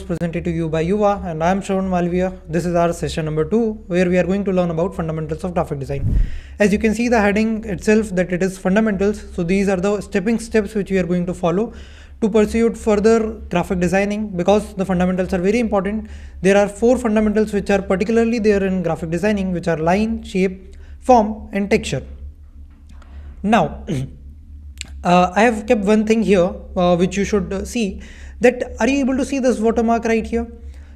presented to you by Youvah, and I am Shravan Malviya. This is our session number 2, where we are going to learn about fundamentals of graphic design. As you can see the heading itself that it is fundamentals. So these are the stepping steps which we are going to follow to pursue further graphic designing, because the fundamentals are very important. There are 4 fundamentals which are particularly there in graphic designing, which are line, shape, form and texture. Now, I have kept one thing here which you should see. That are you able to see this watermark right here?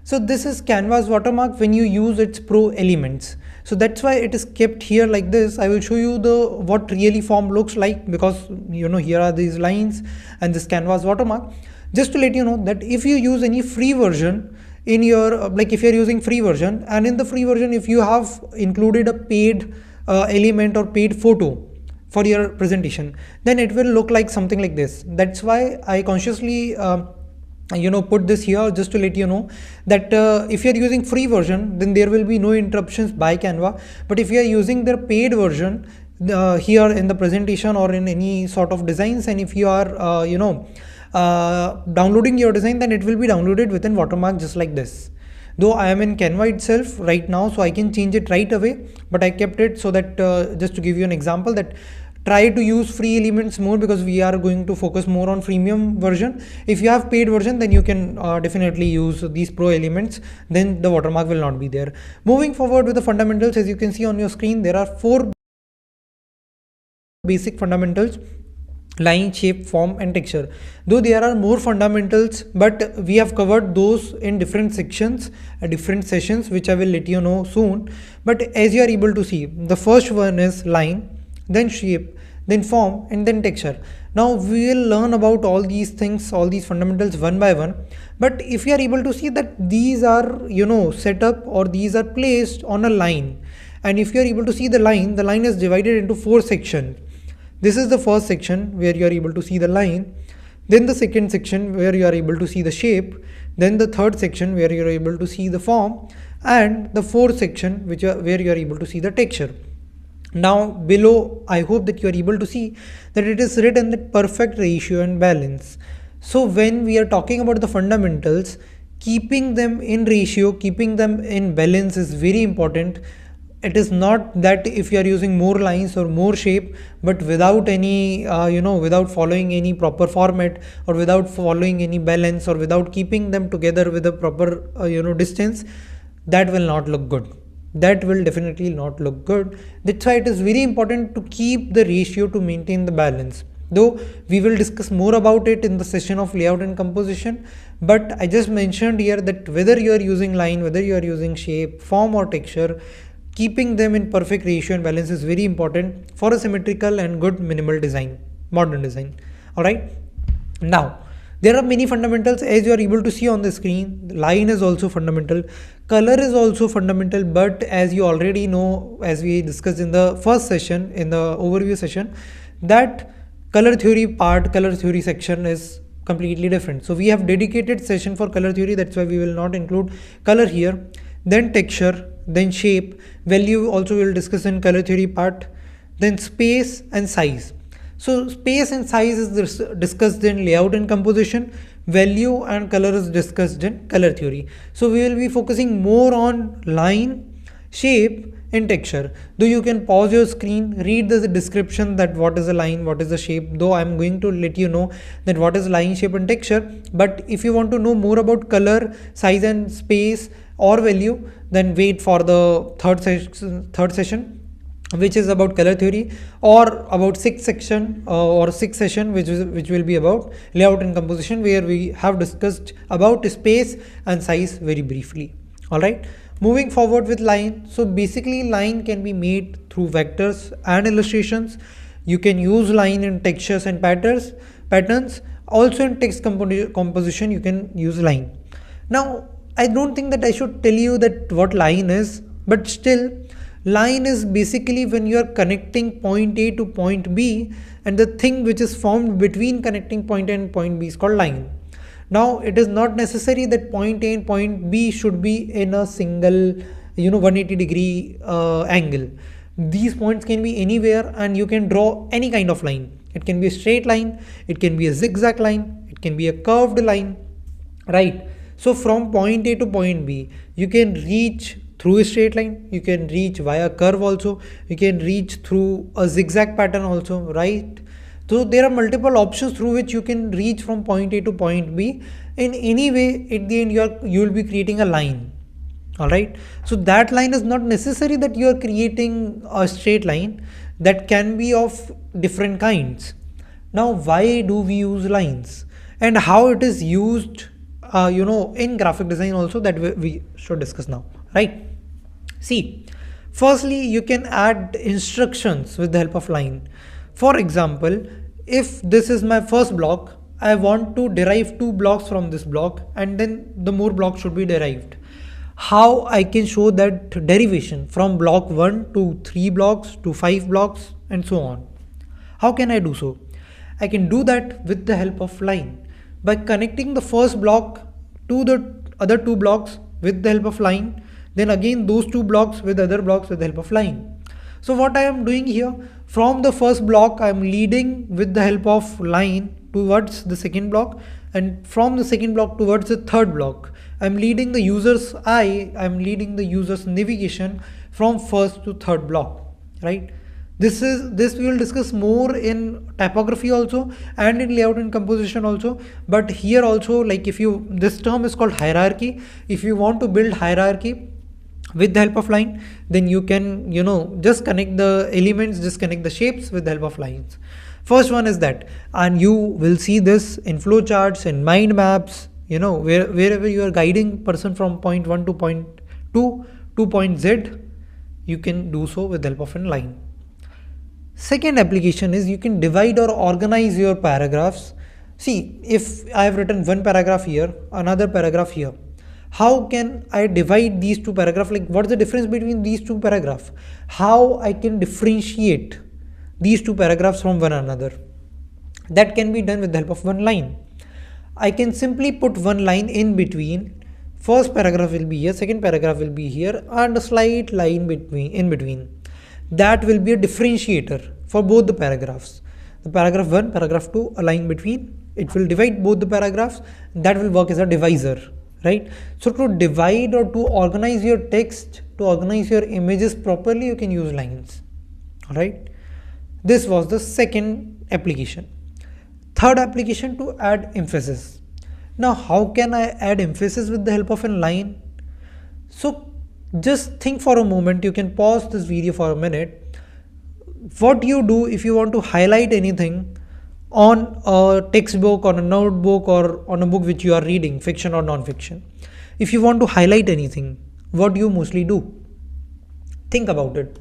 So this is Canva's watermark when you use its pro elements. So that's why it is kept here like this. I will show you the what really form looks like, because here are these lines and this Canva's watermark. Just to let you know that if you use any free version in your if you're using free version, and in the free version if you have included a paid element or paid photo for your presentation, then it will look like something like this. That's why I consciously put this here, just to let you know that if you are using free version, then there will be no interruptions by Canva. But if you are using their paid version here in the presentation or in any sort of designs, and if you are downloading your design, then it will be downloaded within watermark just like this. Though I am in Canva itself right now, so I can change it right away, but I kept it so that just to give you an example, that try to use free elements more, because we are going to focus more on freemium version. If you have paid version, then you can definitely use these pro elements, then the watermark will not be there. Moving forward with the fundamentals, as you can see on your screen, there are 4 basic fundamentals: line, shape, form and texture. Though there are more fundamentals, but we have covered those in different sections, different sessions, which I will let you know soon. But as you are able to see, the first one is line, then shape, then form and then texture. Now we will learn about all these things, all these fundamentals one by one. But if you are able to see that these are set up, or these are placed on a line, and if you are able to see the line is divided into 4 sections. This is the first section where you are able to see the line, then the second section where you are able to see the shape, then the third section where you are able to see the form, and the fourth section where you are able to see the texture. Now below, I hope that you are able to see that it is written that perfect ratio and balance. So when we are talking about the fundamentals, keeping them in ratio, keeping them in balance is very important. It is not that if you are using more lines or more shape, but without any without following any proper format, or without following any balance, or without keeping them together with a proper distance, that will not look good. That will definitely not look good. That's why it is very important to keep the ratio, to maintain the balance. Though we will discuss more about it in the session of layout and composition, but I just mentioned here that whether you are using line, whether you are using shape, form or texture, keeping them in perfect ratio and balance is very important for a symmetrical and good minimal design, modern design. Alright, now there are many fundamentals, as you are able to see on the screen. Line is also fundamental, color is also fundamental, but as you already know, as we discussed in the first session, in the overview session, that color theory section is completely different. So we have dedicated session for color theory, that's why we will not include color here. Then texture, then shape, value also we will discuss in color theory part, then space and size. So space and size is discussed in layout and composition, value and color is discussed in color theory. So we will be focusing more on line, shape and texture. Though you can pause your screen, read the description that what is a line, what is a shape, though I am going to let you know that what is line, shape and texture. But if you want to know more about color, size and space or value, then wait for the third session, which is about color theory, or about sixth session which will be about layout and composition, where we have discussed about space and size very briefly. Alright, moving forward with line. So basically line can be made through vectors and illustrations. You can use line in textures and patterns. Also in text composition you can use line. Now I don't think that I should tell you that what line is, but still, line is basically when you are connecting point A to point B, and the thing which is formed between connecting point A and point B is called line. Now it is not necessary that point A and point B should be in a single 180 degree angle. These points can be anywhere, and you can draw any kind of line. It can be a straight line, it can be a zigzag line, it can be a curved line, right? So from point A to point B, you can reach through a straight line, you can reach via curve also, you can reach through a zigzag pattern also, right? So there are multiple options through which you can reach from point A to point B. In any way, at the end, you will be creating a line. All right. So that line is not necessary that you are creating a straight line. That can be of different kinds. Now, why do we use lines, and how it is used? In graphic design also, that we should discuss now, right? See, firstly, you can add instructions with the help of line. For example, if this is my first block, I want to derive two blocks from this block, and then the more blocks should be derived. How I can show that derivation from block 1 to 3 blocks to 5 blocks and so on. How can I do so? I can do that with the help of line by connecting the first block to the other two blocks with the help of line, then again those two blocks with other blocks with the help of line. So what I am doing here, from the first block I am leading with the help of line towards the second block, and from the second block towards the third block I'm leading the user's eye, I'm leading the user's navigation from first to third block, right? This we will discuss more in typography also and in layout and composition also. But here also, like, if you, this term is called hierarchy. If you want to build hierarchy with the help of line, then you can, just connect the elements, just connect the shapes with the help of lines. First one is that, and you will see this in flowcharts and mind maps, wherever you are guiding person from point 1 to point 2 to point Z, you can do so with the help of a line. Second application is you can divide or organize your paragraphs. See, if I have written one paragraph here, another paragraph here, how can I divide these two paragraphs? Like, what's the difference between these two paragraphs? How I can differentiate these two paragraphs from one another? That can be done with the help of one line. I can simply put one line in between. First paragraph will be here, second paragraph will be here, and a slight line in between. That will be a differentiator for both the paragraphs. The paragraph 1, paragraph 2, a line between. It will divide both the paragraphs. That will work as a divisor, right? So to divide or to organize your text, to organize your images properly, you can use lines. All right. This was the second application. Third application, to add emphasis. Now, how can I add emphasis with the help of a line? So just think for a moment. You can pause this video for a minute. What you do if you want to highlight anything on a textbook, on a notebook, or on a book which you are reading, fiction or non-fiction. If you want to highlight anything, what do you mostly do? Think about it.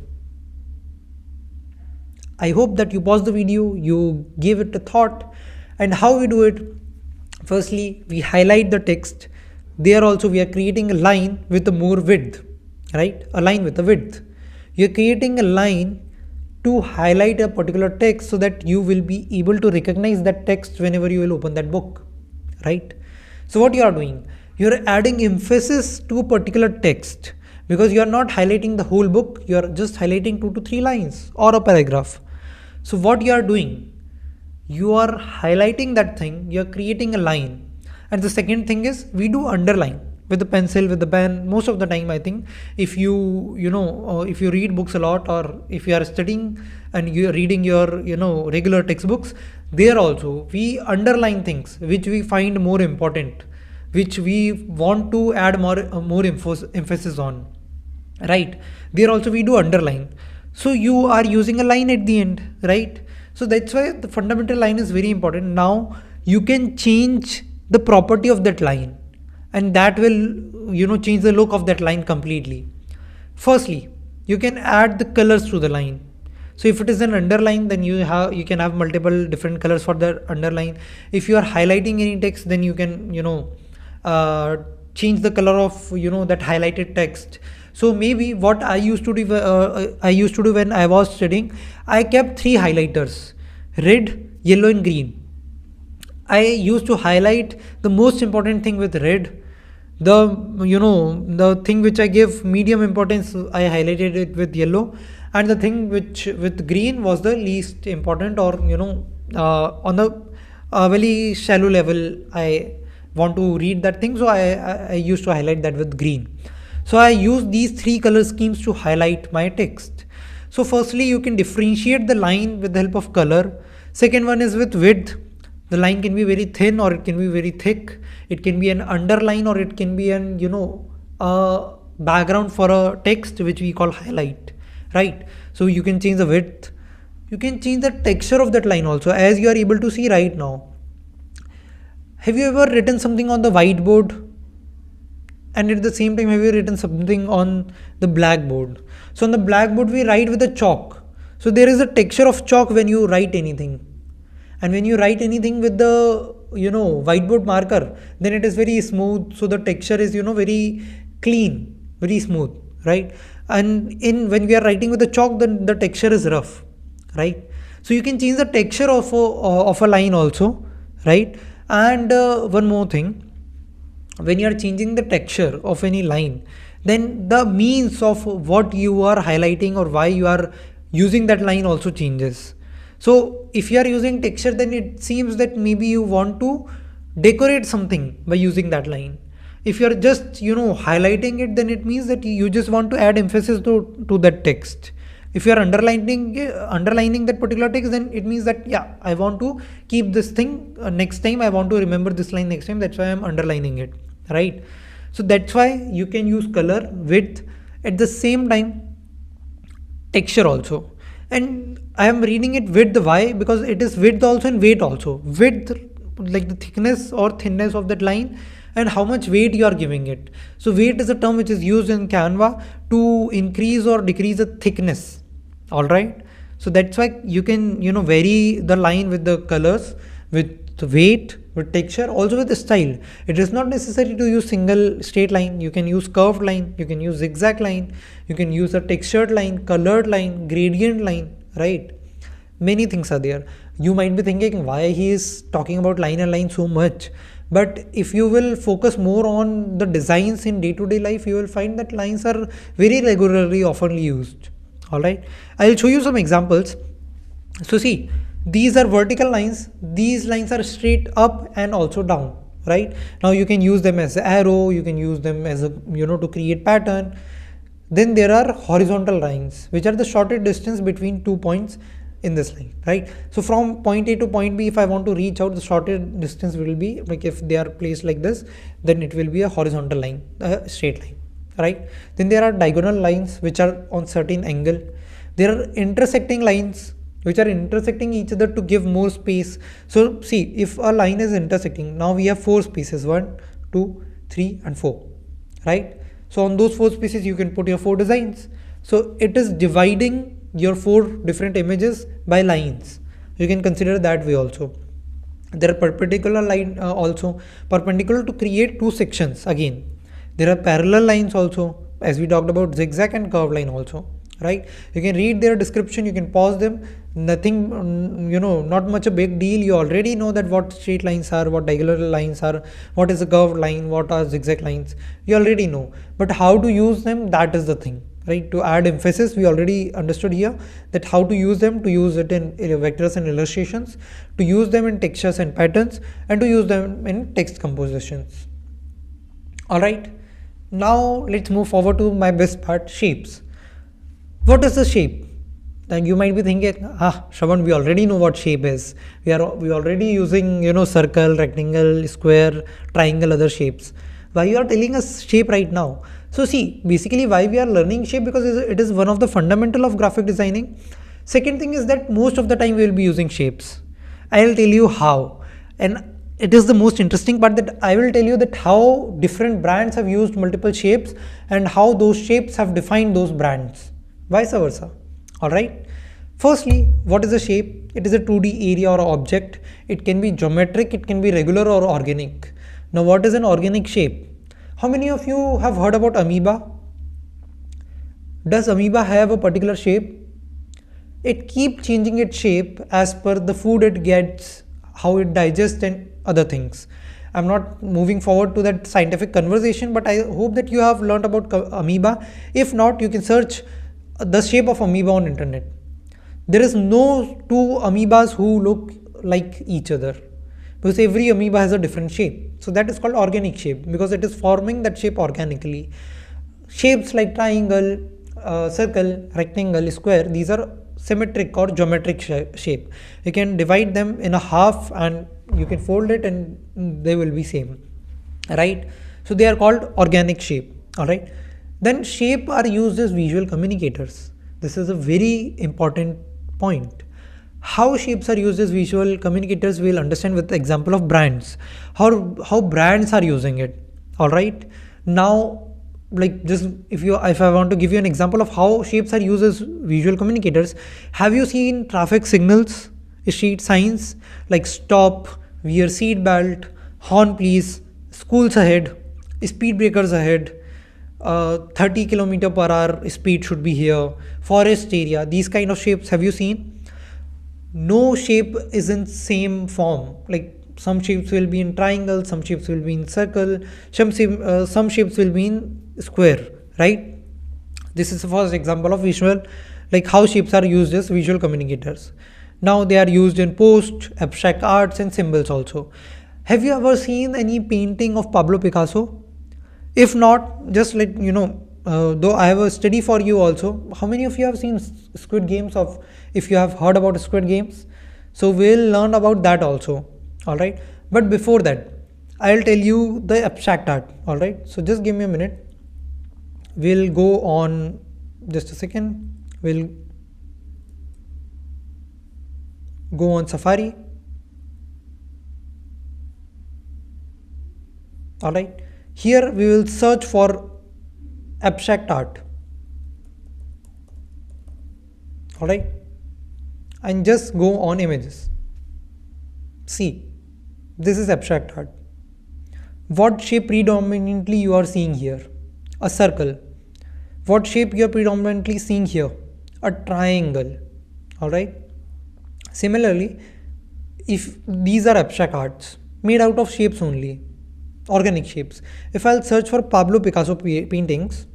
I hope that you pause the video, you give it a thought. And how we do it? Firstly, we highlight the text. There also we are creating a line with a more width, right? A line with a width. You're creating a line to highlight a particular text so that you will be able to recognize that text whenever you will open that book, right? So what you are doing, you're adding emphasis to a particular text, because you are not highlighting the whole book, you are just highlighting 2 to 3 lines or a paragraph. So what you are doing, you are highlighting that thing, you are creating a line. And the second thing is, we do underline with the pencil, with the pen. Most of the time, I think, if you if you read books a lot, or if you are studying and you are reading your regular textbooks, there also we underline things which we find more important, which we want to add more emphasis on, right? There also we do underline. So you are using a line at the end, right? So that's why the fundamental line is very important. Now you can change the property of that line, and that will change the look of that line completely. Firstly, you can add the colors to the line. So if it is an underline, then you can have multiple different colors for the underline. If you are highlighting any text, then you can change the color of that highlighted text. So maybe what I used to do when I was studying, I kept 3 highlighters: red, yellow and green. I used to highlight the most important thing with red. The thing which I give medium importance, I highlighted it with yellow, and the thing which with green was the least important, or on the very shallow level, I want to read that thing, so I used to highlight that with green. So I use these three color schemes to highlight my text. So firstly, you can differentiate the line with the help of color. Second one is with width. The line can be very thin or it can be very thick. It can be an underline or it can be an a background for a text which we call highlight, right? So you can change the width. You can change the texture of that line also, as you are able to see right now. Have you ever written something on the whiteboard, and at the same time have you written something on the blackboard? So on the blackboard we write with a chalk, so there is a texture of chalk when you write anything, and when you write anything with the whiteboard marker, then it is very smooth, so the texture is very clean, very smooth, right? And in when we are writing with the chalk, then the texture is rough, right? So you can change the texture of a line also, right? And one more thing, when you are changing the texture of any line, then the means of what you are highlighting or why you are using that line also changes. So if you are using texture, then it seems that maybe you want to decorate something by using that line. If you are just highlighting it, then it means that you just want to add emphasis to that text. If you are underlining that particular text, then it means that yeah, I want to keep this thing next time, I want to remember this line next time, that's why I'm underlining it, right? So that's why you can use color, width, at the same time texture also. And I am reading it width, why? Because it is width also and weight also. Width, like the thickness or thinness of that line, and how much weight you are giving it. So weight is a term which is used in Canva to increase or decrease the thickness. All right, so that's why you can vary the line with the colors, with the weight, with texture, also with the style. It is not necessary to use single straight line. You can use curved line, you can use zigzag line, you can use a textured line, colored line, gradient line, right? Many things are there. You might be thinking why he is talking about line and line so much, but if you will focus more on the designs in day-to-day life, you will find that lines are very regularly often used. All right, I'll show you some examples. So see, these are vertical lines, these lines are straight up and also down, right? Now you can use them as an arrow, you can use them as a to create pattern. Then there are horizontal lines, which are the shortest distance between 2 points in this line, right? So from point A to point B, if I want to reach out, the shortest distance will be, like if they are placed like this, then it will be a horizontal line, a straight line, right? Then there are diagonal lines which are on certain angle. There are intersecting lines which are intersecting each other to give more space. So see, if a line is intersecting, now we have 4 spaces, 1, 2, 3 and 4, right? So on those 4 spaces you can put your 4 designs. So it is dividing your 4 different images by lines. You can consider that way also. There are perpendicular line also, perpendicular to create 2 sections again. There are parallel lines also, as we talked about zigzag and curved line also, right? You can read their description, you can pause them. Nothing, not much a big deal. You already know that what straight lines are, what diagonal lines are, what is a curved line, what are zigzag lines. You already know, but how to use them, that is the thing, right? To add emphasis, we already understood here that how to use them, to use it in vectors and illustrations, to use them in textures and patterns, and to use them in text compositions. All right. Now let's move forward to my best part, shapes. What is the shape? Then you might be thinking, Shravan, we already know what shape is. We already using circle, rectangle, square, triangle, other shapes. Why you are telling us shape right now? So see, basically why we are learning shape, because it is one of the fundamental of graphic designing. Second thing is that most of the time we will be using shapes. I'll tell you how. And it is the most interesting part, that I will tell you that how different brands have used multiple shapes and how those shapes have defined those brands, vice versa. All right. Firstly, what is a shape? It is a 2D area or object. It can be geometric, it can be regular or organic. Now, what is an organic shape? How many of you have heard about amoeba? Does amoeba have a particular shape? It keeps changing its shape as per the food it gets, how it digests and other things. I'm not moving forward to that scientific conversation, but I hope that you have learned about amoeba. If not, you can search the shape of amoeba on internet. There is no two amoebas who look like each other, because every amoeba has a different shape. So that is called organic shape because it is forming that shape organically. Shapes like triangle, circle, rectangle, square, these are symmetric or geometric shape. You can divide them in a half and you can fold it and they will be same, right? So they are called organic shape. All right. Then shape are used as visual communicators. This is a very important point. How shapes are used as visual communicators we'll understand with the example of brands. How brands are using it. All right. Now, like, just if I want to give you an example of how shapes are used as visual communicators, have you seen traffic signals, street signs like stop, wear seat belt, horn please, schools ahead, speed breakers ahead, 30 km per hour speed should be here, forest area, these kind of shapes have you seen? No shape is in same form. Like some shapes will be in triangle, some shapes will be in circle, some shapes will be in square, right? This is the first example of visual, like how shapes are used as visual communicators. Now they are used in post, abstract arts and symbols also. Have you ever seen any painting of Pablo Picasso? If not, just let you know, though I have a study for you also. How many of you have seen Squid Games? Of if you have heard about Squid Games, so we'll learn about that also. All right. But before that, I'll tell you the abstract art. All right. So just give me a minute. We'll go on. Just a second. We'll go on Safari. All right. Here we will search for abstract art. All right. And just go on images. See, this is abstract art. What shape predominantly you are seeing here? A circle. What shape you are predominantly seeing here? A triangle. All right. Similarly, if these are abstract arts made out of shapes only, organic shapes, if I'll search for Pablo Picasso paintings,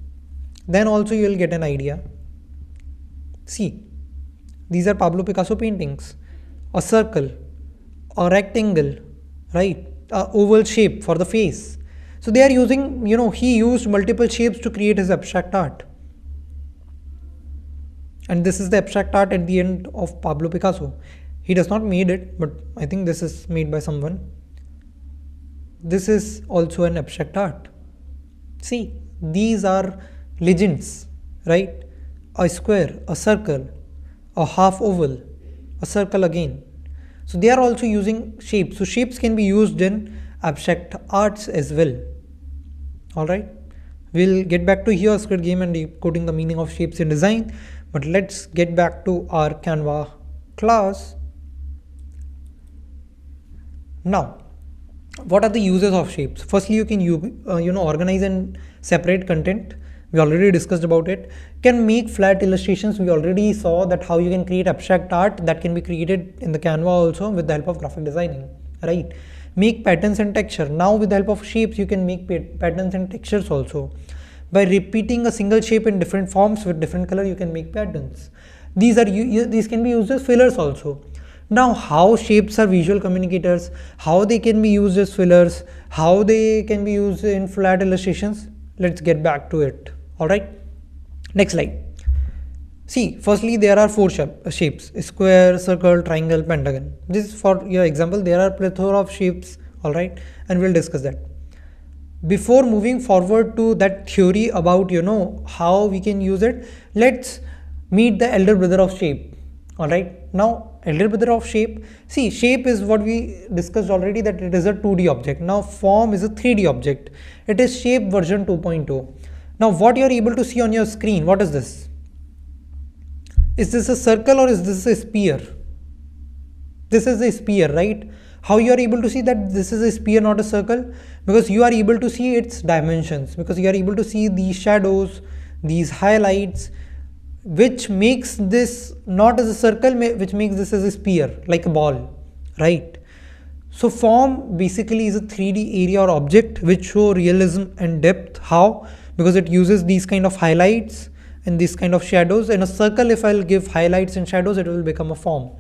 then also you will get an idea. See, these are Pablo Picasso paintings. A circle, a rectangle, right? A oval shape for the face. So they are using, he used multiple shapes to create his abstract art. And this is the abstract art at the end of Pablo Picasso. He does not made it, but I think this is made by someone. This is also an abstract art. See, these are legends, right? A square, a circle, a half oval, a circle again. So they are also using shapes. So shapes can be used in abstract arts as well. All right. We'll get back to here Squid Game and decoding the meaning of shapes in design. But let's get back to our Canva class. Now, what are the uses of shapes? Firstly, you can organize and separate content. We already discussed about it. Can make flat illustrations. We already saw that how you can create abstract art that can be created in the Canva also with the help of graphic designing, right? Make patterns and texture. Now with the help of shapes, you can make patterns and textures also. By repeating a single shape in different forms with different color, you can make patterns. These can be used as fillers also. Now, how shapes are visual communicators, how they can be used as fillers, how they can be used in flat illustrations. Let's get back to it. All right. Next slide. See, firstly, there are four shapes: square, circle, triangle, pentagon. This is for your example. There are plethora of shapes. All right, and we'll discuss that. Before moving forward to that theory about how we can use it, let's meet the elder brother of shape. All right. Now, elder brother of shape. See, shape is what we discussed already, that it is a 2D object. Now, form is a 3D object. It is shape version 2.0. Now, what you are able to see on your screen, what is this? Is this a circle or is this a sphere? This is a sphere, right? How you are able to see that this is a sphere, not a circle? Because you are able to see its dimensions, because you are able to see these shadows, these highlights, which makes this not as a circle, which makes this as a sphere, like a ball, right? So form basically is a 3D area or object which show realism and depth. How? Because it uses these kind of highlights and these kind of shadows. In a circle, if I'll give highlights and shadows, it will become a form.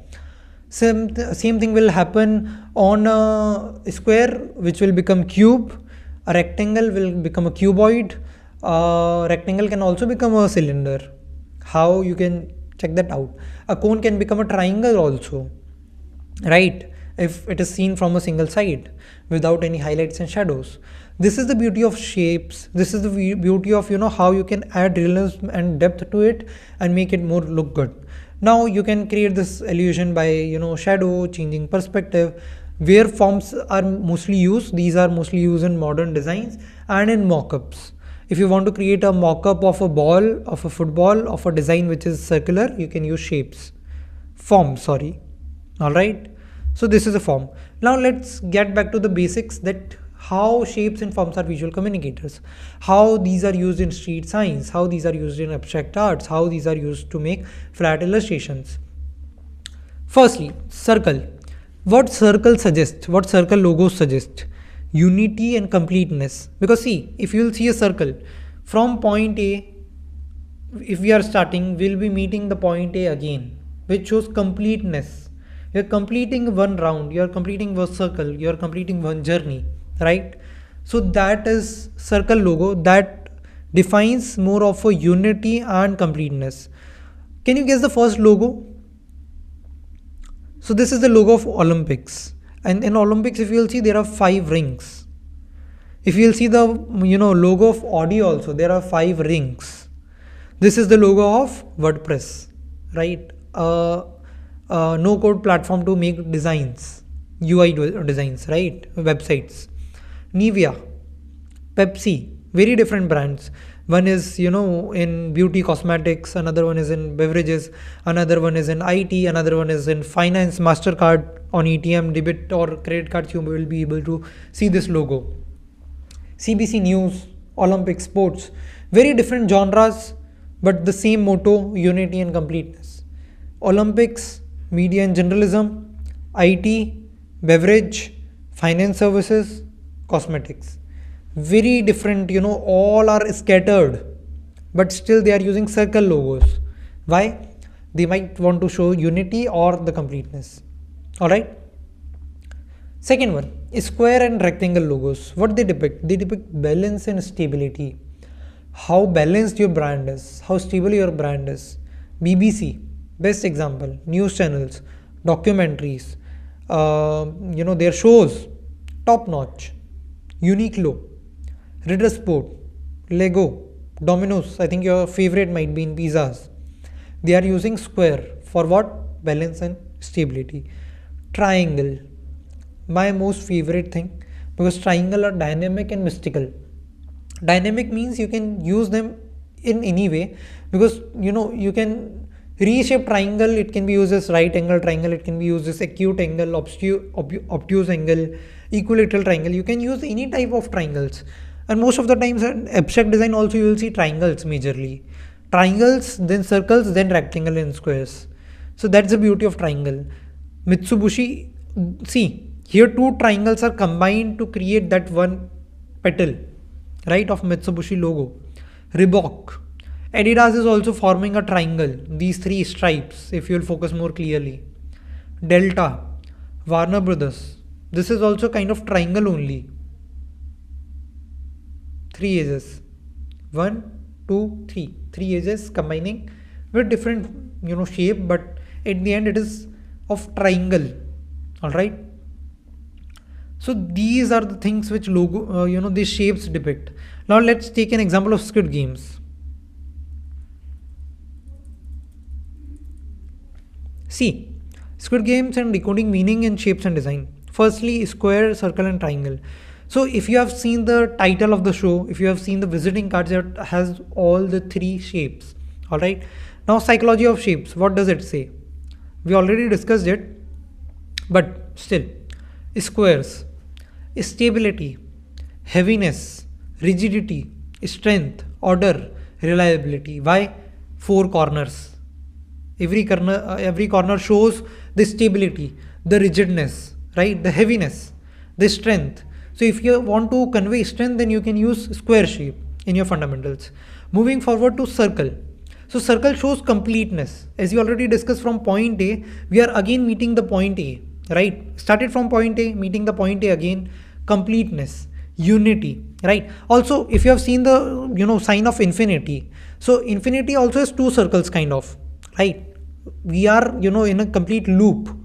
Same thing will happen on a square, which will become cube. A rectangle will become a cuboid. A rectangle can also become a cylinder. How you can check that out? A cone can become a triangle also, right? If it is seen from a single side without any highlights and shadows. This is the beauty of shapes. This is the beauty of, how you can add realism and depth to it and make it more look good. Now you can create this illusion by, shadow, changing perspective. Where forms are mostly used, these are mostly used in modern designs and in mock-ups. If you want to create a mock-up of a ball, of a football, of a design which is circular, you can use shapes. Form, sorry. Alright. So this is a form. Now let's get back to the basics, that how shapes and forms are visual communicators, how these are used in street signs, how these are used in abstract arts, how these are used to make flat illustrations. Firstly, circle. What circle suggests, what circle logos suggest? Unity and completeness. Because see, if you will see a circle from point A, if we are starting, we'll be meeting the point A again, which shows completeness. You're completing one round, you're completing one circle, you're completing one journey, right? So that is circle logo that defines more of a unity and completeness. Can you guess the first logo? So this is the logo of Olympics. And in Olympics, if you'll see, there are 5 rings. If you'll see the logo of Audi also, there are 5 rings. This is the logo of WordPress, right? No code platform to make designs, UI designs, right? Websites. Nivea, Pepsi, very different brands. One is, in beauty cosmetics, another one is in beverages, another one is in IT, another one is in finance. MasterCard on ATM, debit or credit cards, you will be able to see this logo. CBC News, Olympic sports, very different genres, but the same motto, unity and completeness. Olympics, media and journalism, IT, beverage, finance services, cosmetics. Very different, all are scattered, but still they are using circle logos. Why? They might want to show unity or the completeness. Alright. Second one, square and rectangle logos. What they depict? They depict balance and stability. How balanced your brand is, how stable your brand is. BBC, best example. News channels, documentaries, their shows, top notch. Uniqlo, Ritter Sport, Lego, Domino's. I think your favorite might be in pizzas. They are using square for what? Balance and stability. Triangle, my most favorite thing, because triangle are dynamic and mystical. Dynamic means you can use them in any way, because you can reshape triangle. It can be used as right angle triangle, it can be used as acute angle, obtuse angle, equilateral triangle. You can use any type of triangles, and most of the times in abstract design also you will see triangles majorly. Triangles, then circles, then rectangle and squares. So that's the beauty of triangle. Mitsubishi, see here 2 triangles are combined to create that one petal, right, of Mitsubishi logo. Reebok, Adidas is also forming a triangle, these 3 stripes, if you will focus more clearly. Delta, Warner Brothers, this is also kind of triangle only. 3 edges, 1, 2, 3, 3 edges combining with different shape, but at the end it is of triangle. All right. So these are the things which logo, these shapes depict. Now let's take an example of Squid Games. See, Squid Games and decoding meaning in shapes and design. Firstly, square, circle and triangle. So if you have seen the title of the show, if you have seen the visiting cards, it has all the 3 shapes. All right. Now psychology of shapes, what does it say? We already discussed it, but still, squares, stability, heaviness, rigidity, strength, order, reliability. Why? 4 corners. Every corner shows the stability, the rigidness, right? The heaviness, the strength. So if you want to convey strength, then you can use square shape in your fundamentals. Moving forward to circle. So circle shows completeness. As you already discussed, from point A, we are again meeting the point A, right? Started from point A, meeting the point A again, completeness, unity, right? Also, if you have seen the, sign of infinity, so infinity also has two circles kind of, right? We are, in a complete loop.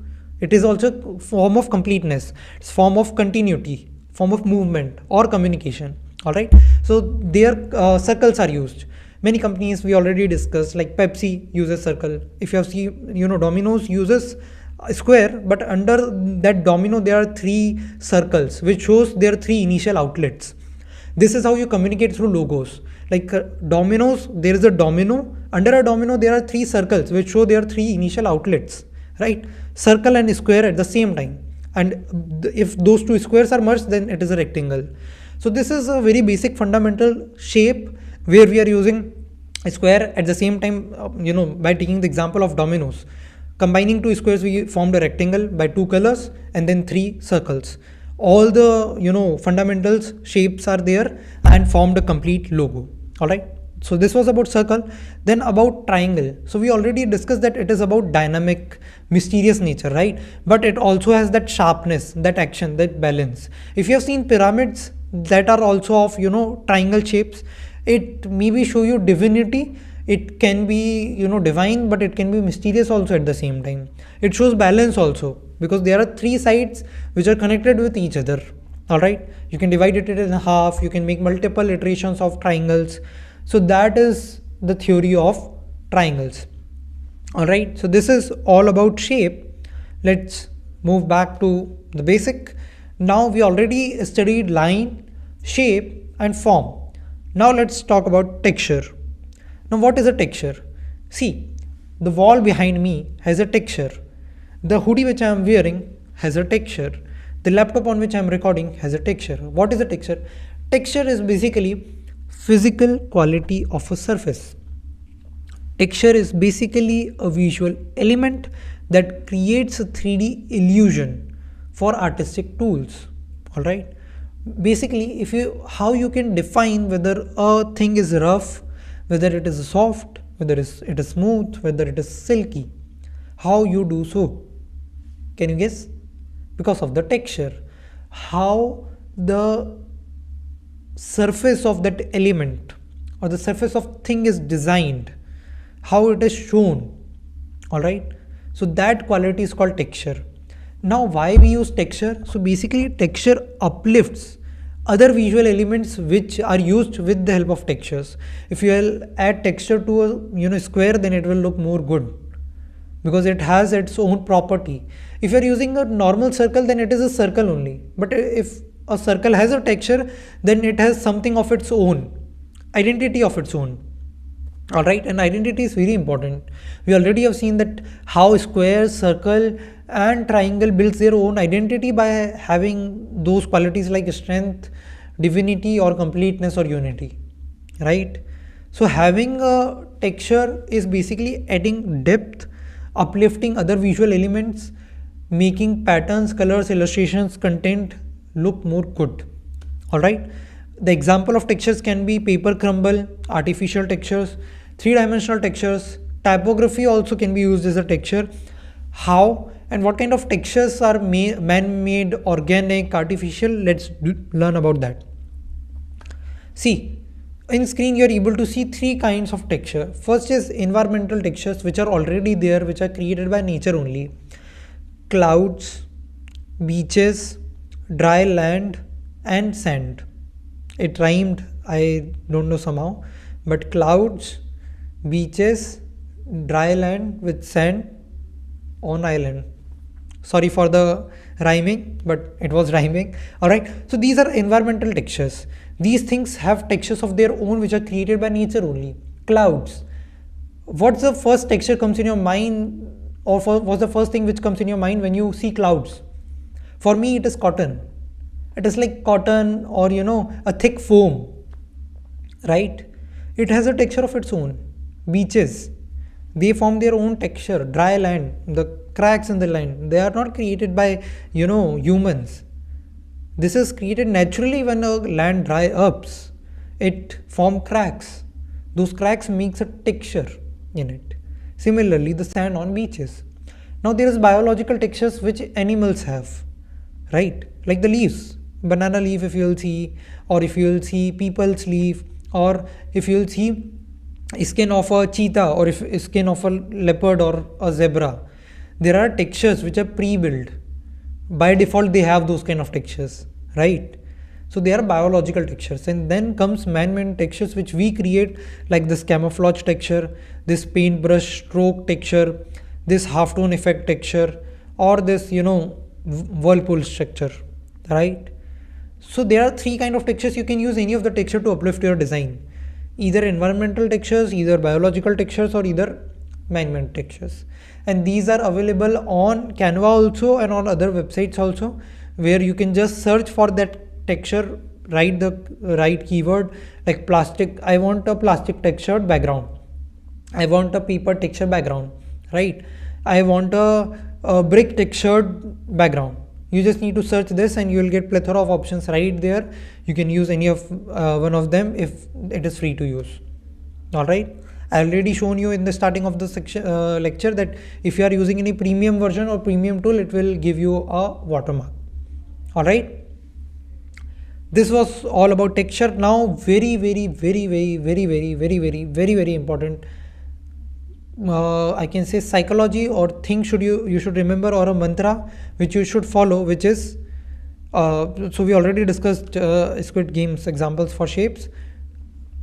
It is also a form of completeness. It's form of continuity, form of movement or communication. All right. So their circles are used. Many companies we already discussed, like Pepsi uses circle. If you have seen, Domino's uses a square, but under that domino there are three circles, which shows their three initial outlets. This is how you communicate through logos. Like dominoes, there is a domino. Under a domino, there are three circles, which show their three initial outlets, right? Circle and square at the same time. And if those two squares are merged, then it is a rectangle. So this is a very basic fundamental shape where we are using a square at the same time, by taking the example of dominoes. Combining two squares, we formed a rectangle by two colors and then three circles. All the, fundamentals shapes are there and formed a complete logo. All right. So this was about circle. Then about triangle. So we already discussed that it is about dynamic, mysterious nature, right? But it also has that sharpness, that action, that balance. If you have seen pyramids that are also of, triangle shapes, it maybe show you divinity. It can be, divine, but it can be mysterious also at the same time. It shows balance also, because there are three sides which are connected with each other. All right. You can divide it in half. You can make multiple iterations of triangles. So that is the theory of triangles. All right. So this is all about shape. Let's move back to the basic. Now we already studied line, shape and form. Now let's talk about texture. Now what is a texture? See, the wall behind me has a texture. The hoodie which I am wearing has a texture. The laptop on which I am recording has a texture. What is a texture? Texture is basically physical quality of a surface. Texture is basically a visual element that creates a 3D illusion for artistic tools. All right. Basically, how you can define whether a thing is rough, whether it is soft, whether it is smooth, whether it is silky. How you do so? Can you guess? Because of the texture. How the surface of that element or the surface of thing is designed, how it is shown. All right. So that quality is called texture. Now why we use texture? So basically texture uplifts other visual elements which are used with the help of textures. If you will add texture to a square, then it will look more good because it has its own property. If you are using a normal circle, then it is a circle only. But if a circle has a texture, then it has something of its own, identity of its own. All right. And identity is very important. We already have seen that how square, circle and triangle builds their own identity by having those qualities like strength, divinity or completeness or unity, right? So having a texture is basically adding depth, uplifting other visual elements, making patterns, colors, illustrations, content look more good. All right. The example of textures can be paper crumble, artificial textures, three-dimensional textures. Typography also can be used as a texture. How and what kind of textures are man-made, organic, artificial? Let's learn about that. See, in screen you are able to see three kinds of texture. First is environmental textures, which are already there, which are created by nature only. Clouds, beaches, dry land and sand. It rhymed, I don't know somehow, but clouds, beaches, dry land with sand on island. Sorry for the rhyming, but it was rhyming. All right. So these are environmental textures. These things have textures of their own which are created by nature only. Clouds. What's the first texture comes in your mind, or what's the first thing which comes in your mind when you see clouds? For me, it is cotton. It is like cotton or a thick foam, right? It has a texture of its own. Beaches, they form their own texture. Dry land, the cracks in the land, they are not created by humans. This is created naturally. When a land dry ups, it form cracks. Those cracks makes a texture. in it. Similarly, the sand on beaches. Now there is biological textures which animals have, right? Like the leaves, banana leaf if you'll see, or if you'll see people's leaf, or if you'll see skin of a cheetah, or if skin of a leopard or a zebra. There are textures which are pre-built. By default, they have those kind of textures, right? So they are biological textures, and then comes man-made textures which we create, like this camouflage texture, this paintbrush stroke texture, this halftone effect texture, or this whirlpool structure, right? So there are three kind of textures. You can use any of the texture to uplift your design, either environmental textures, either biological textures, or either man-made textures. And these are available on Canva also and on other websites also, where you can just search for that texture, write the right keyword like plastic. I want a plastic textured background, I want a paper texture background, right? I want a brick textured background. You just need to search this and you will get plethora of options right there. You can use any of one of them if it is free to use. All right, I already shown you in the starting of the section lecture that if you are using any premium version or premium tool, it will give you a watermark. All right, this was all about texture. Now very important, I can say psychology or thing you should remember, or a mantra which you should follow, which is so we already discussed Squid Games examples for shapes.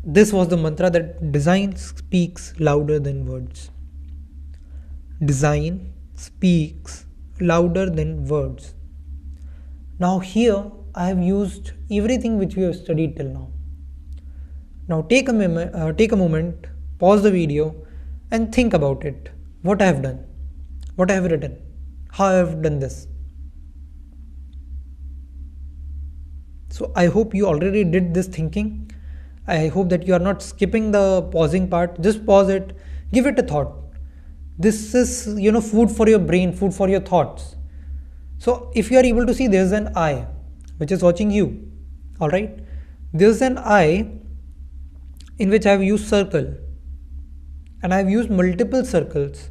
This was the mantra, that design speaks louder than words. Design speaks louder than words. Now here I have used everything which we have studied till now. Now take a moment, pause the video and think about it. What I have done, what I have written, how I have done this. So I hope you already did this thinking. I hope that you are not skipping the pausing part. Just pause it, give it a thought. This is food for your brain, food for your thoughts. So if you are able to see, there's an eye which is watching you. All right, there's an eye in which I have used circle, and I have used multiple circles.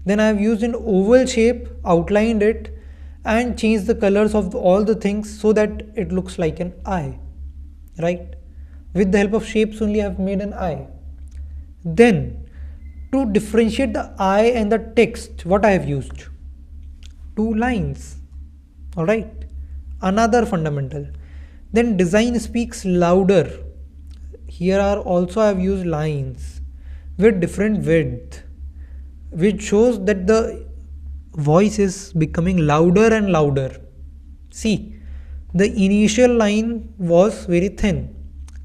Then I have used an oval shape, outlined it, and changed the colors of all the things so that it looks like an eye, right? With the help of shapes only I have made an eye. Then to differentiate the eye and the text, what I have used? Two lines. All right, another fundamental. Then design speaks louder. Here are also I have used lines with different width, which shows that the voice is becoming louder and louder. See, the initial line was very thin,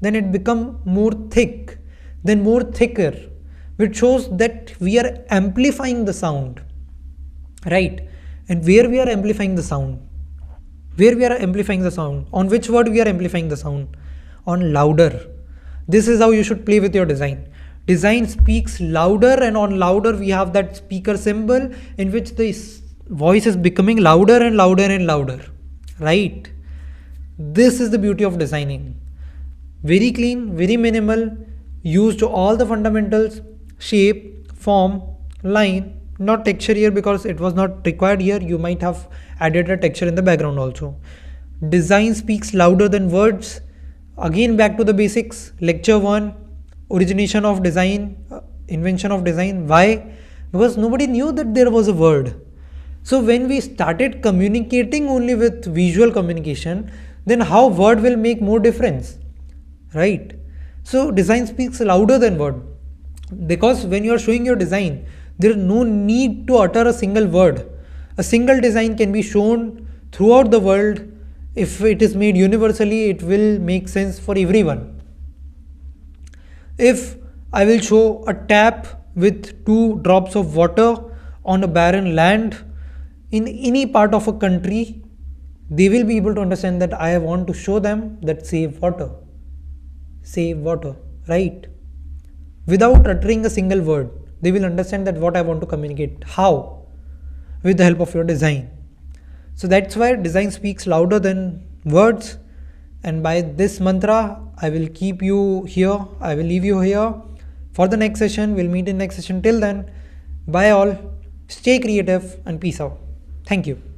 then it become more thick, then more thicker, which shows that we are amplifying the sound, right? And where we are amplifying the sound? Where we are amplifying the sound? On which word we are amplifying the sound? On louder. This is how you should play with your design. Design speaks louder, and on louder we have that speaker symbol in which the voice is becoming louder and louder and louder, right? This is the beauty of designing. Very clean, very minimal, used all the fundamentals: shape, form, line, not texture here because it was not required here. You might have added a texture in the background also. Design speaks louder than words. Again back to the basics. Lecture 1, origination of design, invention of design. Why? Because nobody knew that there was a word. So when we started communicating only with visual communication, then how word will make more difference, right? So design speaks louder than word, because when you are showing your design, there is no need to utter a single word. A single design can be shown throughout the world. If it is made universally, it will make sense for everyone. If I will show a tap with 2 drops of water on a barren land in any part of a country, they will be able to understand that I want to show them that save water, right? Without uttering a single word, they will understand that what I want to communicate. How? With the help of your design. So that's why design speaks louder than words. And by this mantra, I will keep you here. I will leave you here for the next session. We'll meet in next session. Till then, bye all, stay creative and peace out. Thank you.